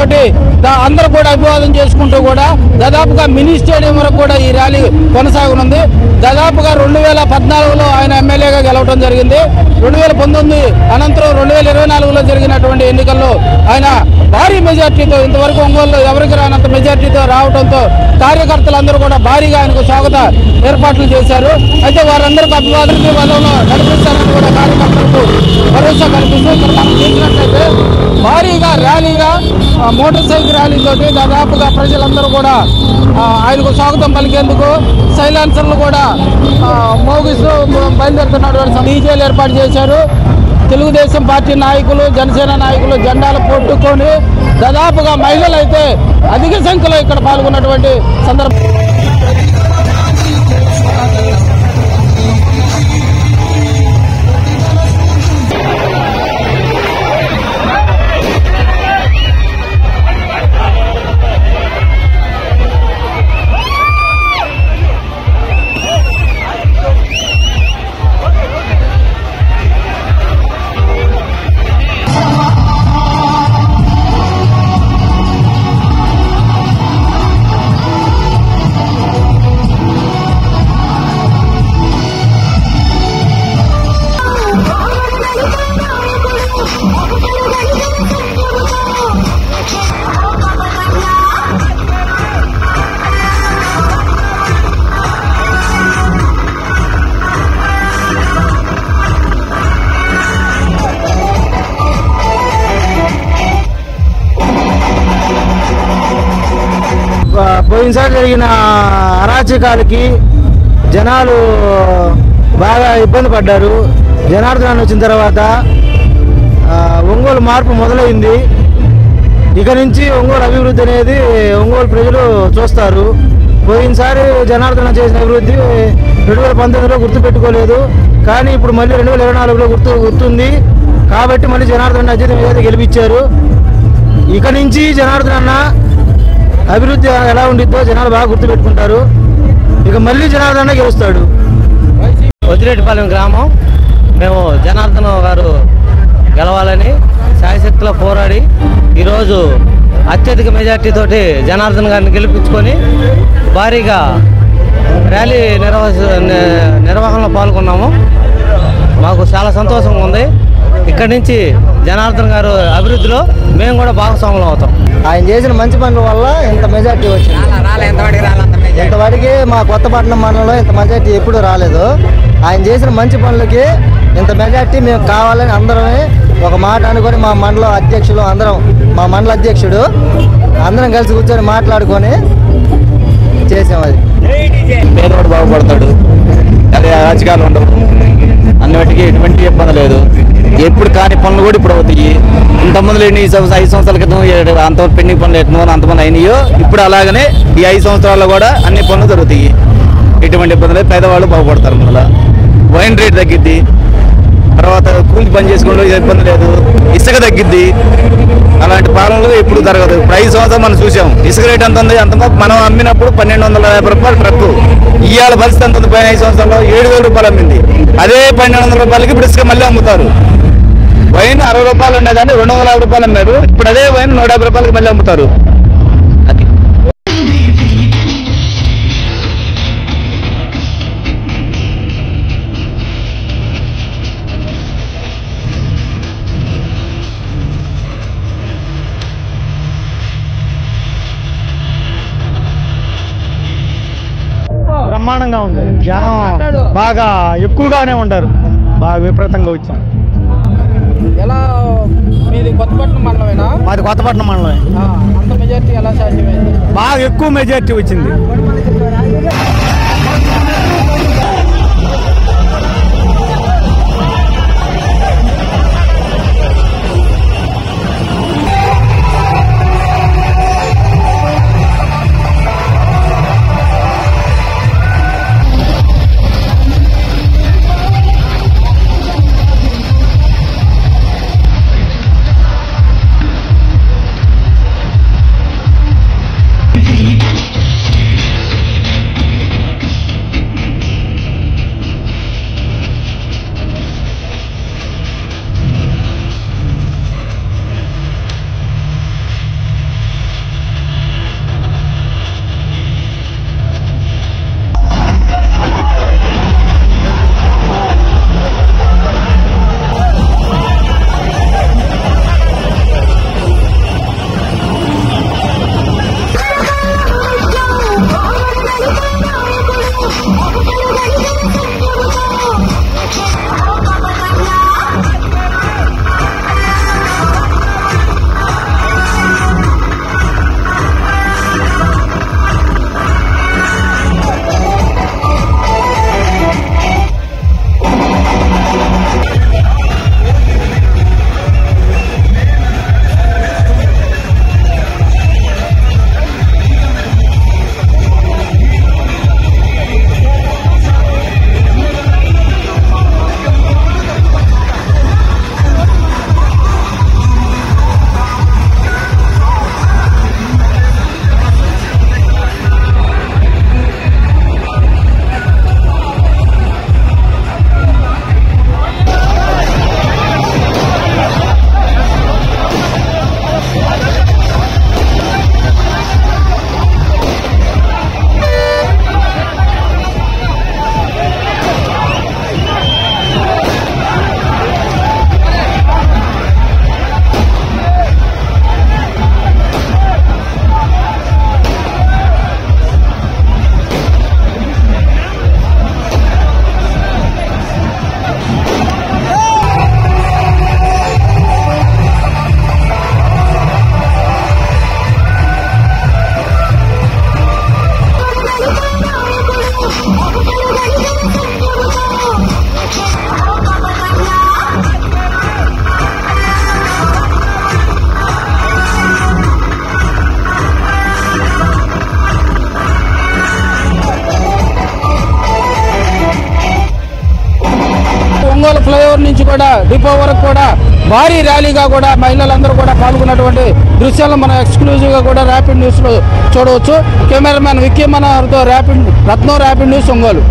తోటి అందరూ కూడా అభివాదం చేసుకుంటూ కూడా దాదాపుగా మినీ స్టేడియం వరకు కూడా ఈ ర్యాలీ కొనసాగనుంది. దాదాపుగా 2014లో ఆయన ఎమ్మెల్యేగా గెలవడం జరిగింది. 2019 అనంతరం 2024లో జరిగినటువంటి ఎన్నికల్లో ఆయన భారీ మెజార్టీతో, ఇంతవరకు ఒంగోలులో ఎవరికి రానంత మెజార్టీతో రావడంతో కార్యకర్తలందరూ కూడా భారీగా ఆయనకు స్వాగత ఏర్పాట్లు చేశారు. అయితే వారందరికీ అభివాదనకి వదంలో నడిపిస్తారని కూడా కార్యకర్తలకు భరోసా కల్పిస్తూ ఇక్కడ మనం చూసినట్లయితే భారీగా ర్యాలీగా మోటార్ సైకిల్ ర్యాలీతోటి దాదాపుగా ప్రజలందరూ కూడా ఆయనకు స్వాగతం పలికేందుకు సైలెన్సర్లు కూడా మోగిస్తూ బయలుదేరుతున్నటువంటి డీజేలు ఏర్పాటు చేశారు. తెలుగుదేశం పార్టీ నాయకులు, జనసేన నాయకులు జెండాలు పట్టుకొని దాదాపుగా మహిళలు అయితే అధిక సంఖ్యలో ఇక్కడ పాల్గొన్నటువంటి సందర్భం. పోయినసారి జరిగిన అరాచకాలకి జనాలు బాగా ఇబ్బంది పడ్డారు. జనార్దన్ వచ్చిన తర్వాత ఒంగోలు మార్పు మొదలైంది. ఇక నుంచి ఒంగోలు అభివృద్ధి అనేది ఒంగోలు ప్రజలు చూస్తారు. పోయినసారి జనార్దన్ చేసిన అభివృద్ధి 2019లో గుర్తుపెట్టుకోలేదు, కానీ ఇప్పుడు మళ్ళీ 2024లో గుర్తుంది. కాబట్టి మళ్ళీ జనార్దన్ అత్యధిక గెలిపించారు. ఇక నుంచి జనార్దన్ అభివృద్ధి ఎలా ఉండిద్దో జనాలు బాగా గుర్తుపెట్టుకుంటారు. ఇక మళ్ళీ జనార్దన్ గెలుస్తాడు. వదిలేటిపాలెం గ్రామం. మేము జనార్దన్ గారు గెలవాలని శాయశక్తిలో పోరాడి ఈరోజు అత్యధిక మెజార్టీతోటి జనార్దన్ గారిని గెలిపించుకొని భారీగా ర్యాలీ నిర్వహణలో పాల్గొన్నాము. మాకు చాలా సంతోషంగా ఉంది. ఇక్కడి నుంచి జనార్దన్ గారు అభివృద్ధిలో మేము కూడా భాగస్వాములు అవుతాం. ఆయన చేసిన మంచి పనుల వల్ల ఇంత మెజార్టీ వచ్చింది. ఇంతవరకు మా కొత్తపట్నం మండలంలో ఇంత మెజార్టీ ఎప్పుడు రాలేదు. ఆయన చేసిన మంచి పనులకి ఇంత మెజార్టీ మేము కావాలని అందరమే ఒక మాట అనుకొని మా మండల అధ్యక్షులు అందరం, మా మండల అధ్యక్షుడు అందరం కలిసి కూర్చొని మాట్లాడుకొని చేసాం. అది పేదవాడు బాగుపడతాడు, అదే రాజకీయాలు ఉండవు, అన్నిటికీ ఎటువంటి ఇబ్బంది లేదు. ఎప్పుడు కాని పనులు కూడా ఇప్పుడు అవుతాయి. ఇంతమంది 5 సంవత్సరాల క్రితం అంతమంది పెండింగ్ పనులు ఎట్టినో అంతమంది అయినాయో ఇప్పుడు అలాగనే ఈ 5 సంవత్సరాల్లో కూడా అన్ని పనులు జరుగుతాయి. ఎటువంటి ఇబ్బంది లేదు, పేదవాళ్ళు బాగుపడతారు. మళ్ళీ వైన్ రేట్ తగ్గిద్ది, తర్వాత కూలి పని చేసుకుంటూ ఇబ్బంది లేదు, ఇసుక తగ్గిద్ది. అలాంటి పాలనలు ఎప్పుడు జరగదు. ఇప్పుడు 5 సంవత్సరాలు మనం చూసాం. ఇసుక రేట్ ఎంత ఉంది, అంత మనం అమ్మినప్పుడు 1250 రూపాయలు ట్రక్కు. ఇవాళ పరిస్థితి ఎంత ఉంది? 5 సంవత్సరాల్లో 7000 రూపాయలు అమ్మింది. అదే 1200 రూపాయలకి ఇప్పుడు ఇసుక మళ్ళీ అమ్ముతారు. వైన్ 60 రూపాయలు ఉండేదాన్ని 250 రూపాయలు అమ్మారు. ఇప్పుడు అదే వైన్ 150 రూపాయలకి మళ్ళీ అమ్ముతారు. అది బ్రహ్మాండంగా ఉంది. జనం బాగా ఎక్కువగానే ఉంటారు. బాగా విపరీతంగా వచ్చాం. ఎలా మీది కొత్తపట్నం మండలమేనా? మాది కొత్తపట్నం మండలమే. అంత మెజార్టీ ఎలా సాధ్యమైంది? బాగా ఎక్కువ మెజార్టీ వచ్చింది. ఫ్లైఓవర్ నుంచి కూడా డిపో వరకు కూడా భారీ ర్యాలీగా కూడా మహిళలందరూ కూడా పాల్గొన్నటువంటి దృశ్యాలను మనం ఎక్స్క్లూజివ్గా కూడా ర్యాపిడ్ న్యూస్లో చూడవచ్చు. కెమెరామ్యాన్ విక్కీ మనోహర్తో రత్నం ర్యాపిడ్ న్యూస్ ఒంగోలు.